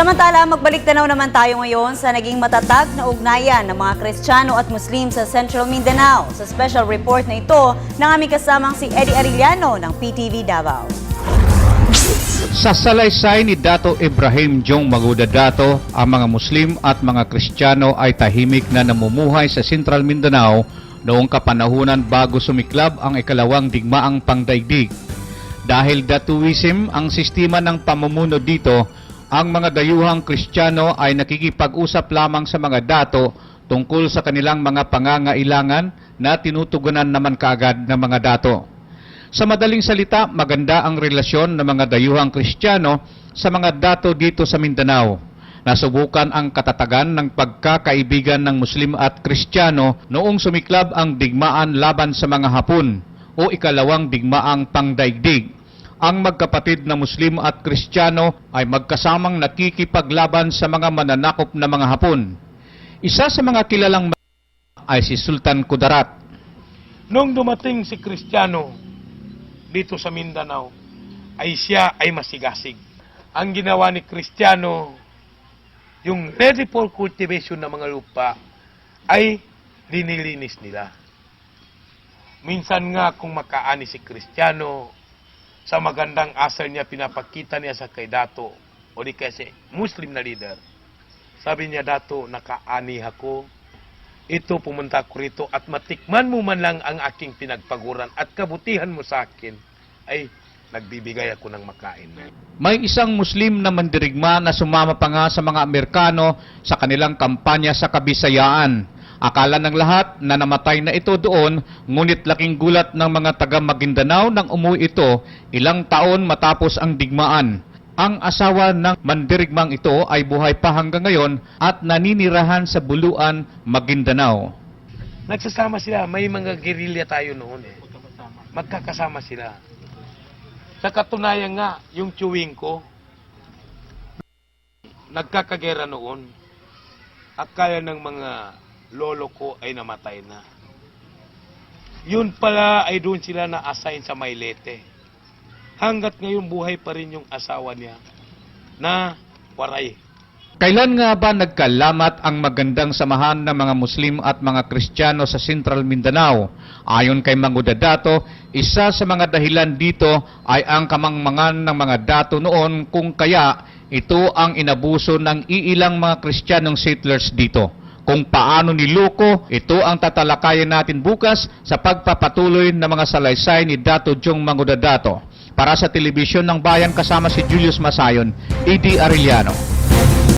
Samantala, magbalik tanaw naman tayo ngayon sa naging matatag na ugnayan ng mga Kristiyano at Muslim sa Central Mindanao. Sa special report na ito ng aming kasamang si Eddie Arellano ng PTV Davao. Sa salaysay ni Dato Ibrahim Jong Maguda Dato, ang mga Muslim at mga Kristiyano ay tahimik na namumuhay sa Central Mindanao noong kapanahunan bago sumiklab ang ikalawang digmaang pangdaigdig. Dahil Datuism ang sistema ng pamumuno dito, ang mga dayuhang Kristiyano ay nakikipag-usap lamang sa mga dato tungkol sa kanilang mga pangangailangan na tinutugunan naman kaagad ng mga dato. Sa madaling salita, maganda ang relasyon ng mga dayuhang Kristiyano sa mga dato dito sa Mindanao. Nasubukan ang katatagan ng pagkakaibigan ng Muslim at Kristiyano noong sumiklab ang digmaan laban sa mga Hapon o ikalawang digmaang pangdaigdig. Ang magkapatid na Muslim at Kristiyano ay magkasamang nakikipaglaban sa mga mananakop na mga Hapon. Isa sa mga kilalang ay si Sultan Kudarat. Nung dumating si Kristiyano dito sa Mindanao, ay siya ay masigasig. Ang ginawa ni Kristiyano, yung ready for cultivation ng mga lupa, ay linilinis nila. Minsan nga kung makaani si Kristiyano, sa magandang asal niya, pinapakita niya sa kay Dato, o di kasi Muslim na leader. Sabi niya, Dato, nakaani ako. Ito, pumunta ko rito at matikman mo man lang ang aking pinagpaguran at kabutihan mo sa akin, ay nagbibigay ako ng makain. May isang Muslim na mandirigma na sumama pa nga sa mga Amerikano sa kanilang kampanya sa Kabisayaan. Akala ng lahat na namatay na ito doon, ngunit laking gulat ng mga taga Maguindanao nang umuwi ito ilang taon matapos ang digmaan. Ang asawa ng mandirigmang ito ay buhay pa hanggang ngayon at naninirahan sa Buluan, Maguindanao. Nagsasama sila, may mga gerilya tayo noon eh. Magkakasama sila. Sa katunayan nga, yung chewing ko, nagkakagera noon. Akala ng mga lolo ko ay namatay na. Yun pala ay doon sila na-assign sa Maylete. Hanggat ngayon buhay pa rin yung asawa niya na waray. Kailan nga ba nagkalamat ang magandang samahan ng mga Muslim at mga Kristiyano sa Central Mindanao? Ayon kay Maguda Dato, isa sa mga dahilan dito ay ang kamangmangan ng mga dato noon kung kaya ito ang inabuso ng iilang mga Kristiyanong settlers dito. Kung paano niloko, ito ang tatalakayan natin bukas sa pagpapatuloy ng mga salaysay ni Dato Jong Maguda Dato. Para sa Telebisyon ng Bayan kasama si Julius Masayon, Eddie Arellano.